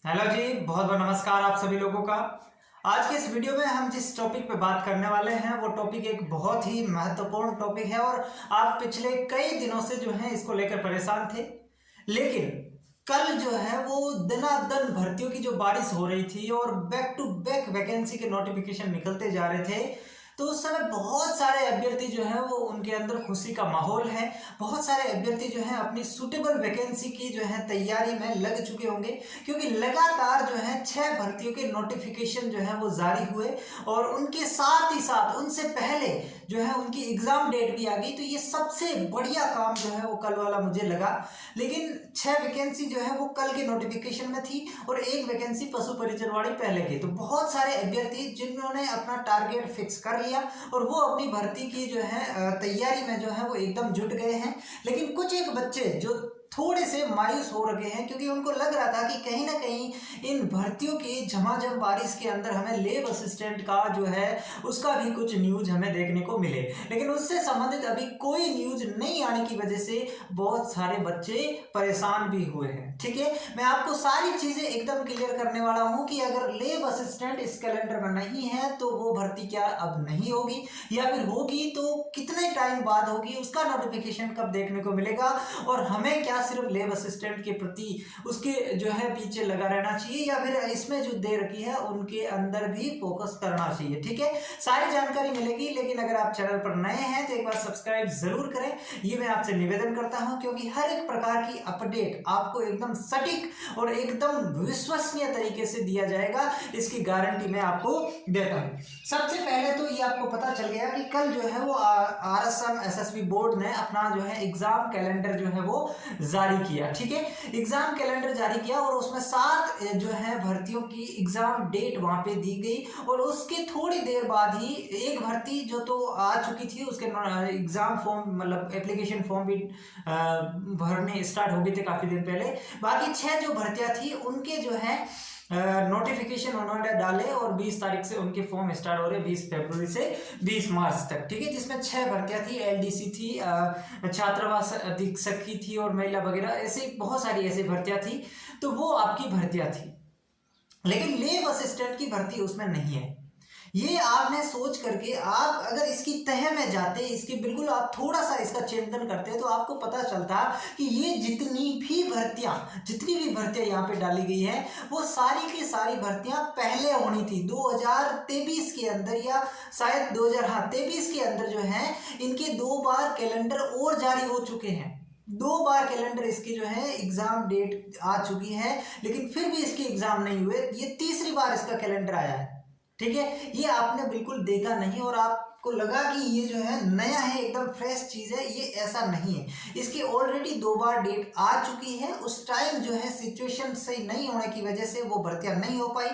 Hello जी, बहुत बहुत नमस्कार आप सभी लोगों का। आज के इस वीडियो में हम जिस टॉपिक पे बात करने वाले हैं वो टॉपिक एक बहुत ही महत्वपूर्ण टॉपिक है और आप पिछले कई दिनों से जो है इसको लेकर परेशान थे। लेकिन कल जो है वो दनादन भर्तियों की जो बारिश हो रही थी और बैक टू बैक वैकेंसी के नोटिफिकेशन निकलते जा रहे थे, तो उस समय बहुत सारे अभ्यर्थी जो है वो उनके अंदर खुशी का माहौल है। बहुत सारे अभ्यर्थी जो है अपनी सूटेबल वैकेंसी की जो है तैयारी में लग चुके होंगे, क्योंकि लगातार जो है 6 भर्तियों के नोटिफिकेशन जो है वो जारी हुए और उनके साथ ही साथ उनसे पहले जो है उनकी एग्जाम डेट भी आ गई। तो ये सबसे बढ़िया काम जो है वो कल वाला मुझे लगा। लेकिन 6 वैकेंसी जो है वो कल के नोटिफिकेशन में थी और 1 वैकेंसी पशु परिचरवाड़ी पहले की। तो बहुत सारे अभ्यर्थी जिन्होंने अपना टारगेट फिक्स कर लिया और वो अपनी भर्ती की जो है तैयारी में जो है वो एकदम जुट गए हैं। लेकिन कुछ एक बच्चे जो थोड़े से मायूस हो रखे हैं, क्योंकि उनको लग रहा था कि कहीं ना कहीं इन भर्तियों की झमाझम बारिश के अंदर हमें लेब असिस्टेंट का जो है उसका भी कुछ न्यूज हमें देखने को मिले। लेकिन उससे संबंधित अभी कोई न्यूज नहीं आने की वजह से बहुत सारे बच्चे परेशान भी हुए हैं। ठीक है, मैं आपको सारी चीजें एकदम क्लियर करने वाला हूं कि अगर लेब असिस्टेंट इस कैलेंडर में नहीं है तो वो भर्ती क्या अब नहीं होगी, या फिर होगी तो कितने टाइम बाद होगी, उसका नोटिफिकेशन कब देखने को मिलेगा और हमें क्या सिर्फ लेब असिस्टेंट के प्रति उसके जो है पीछे लगा रहना चाहिए या फिर इसमें जो दे रखी है उनके अंदर भी फोकस करना चाहिए। ठीक है, सारी जानकारी मिलेगी। लेकिन अगर आप चैनल पर नए हैं तो एक बार सब्सक्राइब जरूर करें, ये मैं आपसे निवेदन करता हूं, क्योंकि हर एक प्रकार की अपडेट आपको एकदम सटीक और एकदम विश्वसनीय तरीके से दिया जाएगा, इसकी गारंटी मैं आपको देता हूं। सबसे पहले तो ये आपको पता चल गया कि कल जो है वो आरएसएम एसएसबी बोर्ड ने अपना जो है एग्जाम कैलेंडर जो है वो जारी किया। ठीक है, एग्जाम कैलेंडर जारी किया और उसमें 7 जो है भर्तियों की एग्जाम डेट वहां पे दी गई और उसके थोड़ी देर बाद ही एक भर्ती जो तो आ चुकी थी उसके एग्जाम फॉर्म मतलब एप्लीकेशन फॉर्म भी भरने स्टार्ट हो गए थे काफी दिन पहले। बाकी 6 जो भर्तियां थी उनके जो है नोटिफिकेशन उन्होंने डाले और 20 तारीख से उनके फॉर्म स्टार्ट हो रहे, 20 फरवरी से 20 मार्च तक। ठीक है, जिसमें 6 भर्तियां थी, एलडीसी थी, छात्रावास अधीक्षक की थी और महिला वगैरह, ऐसे बहुत सारी ऐसी भर्तियां थी। तो वो आपकी भर्तियां थी, लेकिन लेब असिस्टेंट की भर्ती उसमें नहीं है। ये आपने सोच करके आप अगर इसकी तह में जाते, इसके बिल्कुल आप थोड़ा सा इसका चिंतन करते तो आपको पता चलता कि ये जितनी भी भर्तियां यहाँ पे डाली गई है वो सारी की सारी भर्तियां पहले होनी थी 2023 के अंदर, या शायद 2023 के अंदर जो है इनके 2 बार कैलेंडर और जारी हो चुके हैं। 2 बार कैलेंडर इसकी जो है एग्जाम डेट आ चुकी है, लेकिन फिर भी इसके एग्जाम नहीं हुए। ये तीसरी बार इसका कैलेंडर आया है। ठीक है, ये आपने बिल्कुल देखा नहीं और आपको लगा कि ये जो है नया है, एकदम फ्रेश चीज है, ये ऐसा नहीं है। इसकी ऑलरेडी 2 बार डेट आ चुकी है। उस टाइम जो है सिचुएशन सही नहीं होने की वजह से वो भर्तियां नहीं हो पाई।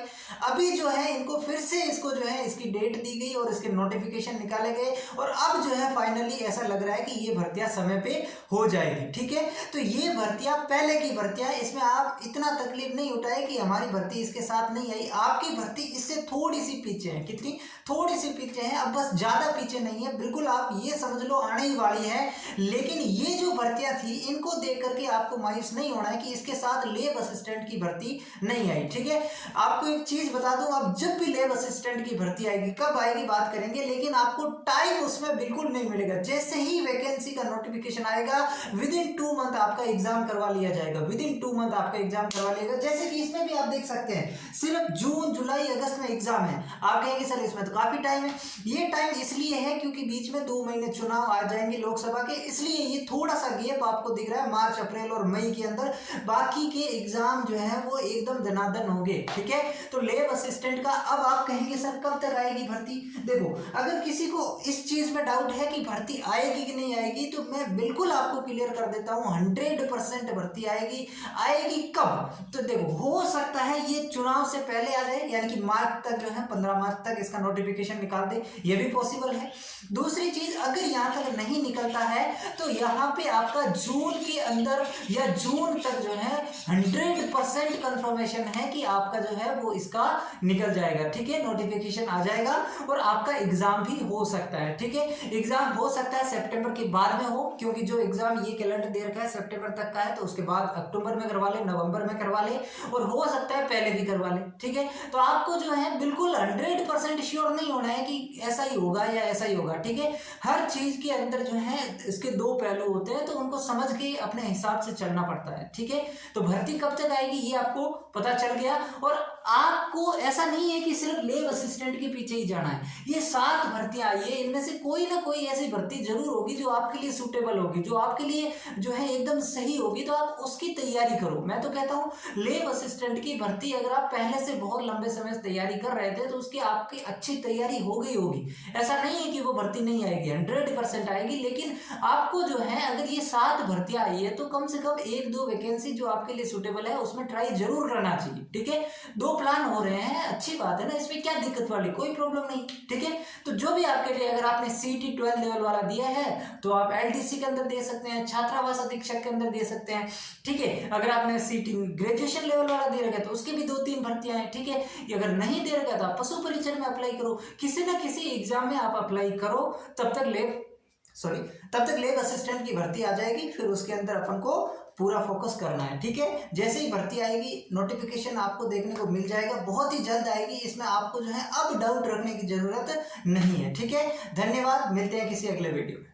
अभी जो है इनको फिर से इसको जो है इसकी डेट दी गई और इसके नोटिफिकेशन निकाले गए और अब जो है फाइनली ऐसा लग रहा है कि ये भर्तियां समय पे हो जाएगी। ठीक है, तो ये भर्तियां पहले की भर्तियां, इसमें आप इतना तकलीफ नहीं उठाए कि हमारी भर्ती इसके साथ नहीं आई। आपकी भर्ती इससे थोड़ी सी पीछे है। कितनी? थोड़ी सी पीछे है, अब बस ज्यादा पीछे नहीं है, बिल्कुल आप ये समझ लो आने ही वाली है। लेकिन ये जो भर्तियां थी इनको देख करके आपको मायूस नहीं होना है कि इसके साथ लेब असिस्टेंट की भर्ती नहीं आई। ठीक है, आपको एक चीज बता दूं, अब जब भी लेब असिस्टेंट की भर्ती आएगी, कब आएगी बात करेंगे, लेकिन आपको टाइम उसमें बिल्कुल नहीं मिलेगा। जैसे ही वैकेंसी का नोटिफिकेशन आएगा विद इन 2 मंथ आपका एग्जाम करवा लिया जाएगा। विद इन 2 मंथ आपका एग्जाम करवा लिया जाएगा। जैसे कि इसमें भी आप देख सकते हैं सिर्फ जून जुलाई अगस्त में एग्जाम है। आप कहेंगे सर इसमें तो काफी टाइम है। ये टाइम इसलिए है क्योंकि बीच में 2 महीने चुनाव आ जाएंगे लोकसभा के, इसलिए ये थोड़ा सा गैप आपको दिख रहा है मार्च अप्रैल और मई के अंदर। बाकी के एग्जाम जो है वो एकदम दनादन होंगे। ठीक है, तो लेब असिस्टेंट का अब आप कहेंगे सर कब तक आएगी भर्ती। देखो, अगर किसी को इस चीज में डाउट है कि भर्ती आएगी कि नहीं आएगी तो मैं बिल्कुल आपको क्लियर कर देता हूं, 100% भर्ती आएगी। आएगी कब? तो देखो, हो सकता है ये चुनाव से पहले आ जाए, यानी कि मार्च तक जो है 15 मार्च तक इसका नोटिफिकेशन निकाल दे, ये भी पॉसिबल है। दूसरी चीज, अगर यहां तक नहीं निकलता है तो यहां पे आपका जून के अंदर या जून तक जो है 100% कंफर्मेशन है कि आपका जो है वो इसका निकल जाएगा। ठीक है, नोटिफिकेशन आ जाएगा और आपका एग्जाम भी हो सकता है। ठीक है, एग्जाम हो सकता है सितंबर के बाद में हो, क्योंकि जो एग्जाम ये कैलेंडर दे रखा है सितंबर तक का है, तो उसके बाद अक्टूबर में करवा ले, नवंबर में करवा ले, ले और हो सकता है पहले भी करवा ले, ठीक है। तो आपको जो है बिल्कुल 100% श्योर नहीं होना है कि ऐसा ही होगा या ऐसा ही होगा, ठीक है। हर चीज के अंदर जो है इसके दो पहलू होते हैं, तो उनको समझ के अपने हिसाब से चलना पड़ता है, ठीक है। तो भर्ती कब तक आएगी ये आपको पता चल गया। और आपको ऐसा नहीं है कि सिर्फ लैब असिस्टेंट के पीछे ही जाना है, ये 7 भर्तियां आई है, इनमें से कोई ना कोई ऐसी भर्ती जरूर होगी जो आपके लिए सूटेबल होगी, जो आपके लिए जो है एकदम सही होगी, तो आप उसकी तैयारी करो। मैं तो कहता हूँ लैब असिस्टेंट की भर्ती अगर आप पहले से बहुत लंबे समय से तैयारी कर रहे थे तो उसकी आपकी अच्छी तैयारी हो गई होगी। ऐसा नहीं है कि वो भर्ती नहीं आएगी, 100% आएगी, लेकिन आपको जो है अगर ये 7 भर्तियां आई है तो कम से कम 1-2 वैकेंसी जो आपके लिए सूटेबल है उसमें ट्राई जरूर करना चाहिए, ठीक है। 2 प्लान हो रहे हैं, अच्छी बात है ना, इसमें क्या दिक्कत वाली कोई प्रॉब्लम नहीं, ठीक है। तो जो भी आपके लिए, अगर आपने CET 12 लेवल वाला दिया है तो आप LDC के अंदर दे सकते हैं, छात्रावास अधीक्षक के अंदर दे सकते हैं, ठीक है। अगर आपने CET ग्रेजुएशन लेवल वाला दे रखा है तो उसके भी 2-3 भर्तियां हैं, ठीक है। अगर नहीं दे रखा तो आप पशु परीक्षण में अप्लाई करो, किसी ना किसी एग्जाम में आप अप्लाई करो, तब तक लैब असिस्टेंट की भर्ती आ जाएगी। फिर उसके अंदर अपन को पूरा फोकस करना है, ठीक है। जैसे ही भर्ती आएगी नोटिफिकेशन आपको देखने को मिल जाएगा, बहुत ही जल्द आएगी, इसमें आपको जो है अब डाउट रखने की जरूरत नहीं है, ठीक है। धन्यवाद, मिलते हैं किसी अगले वीडियो में।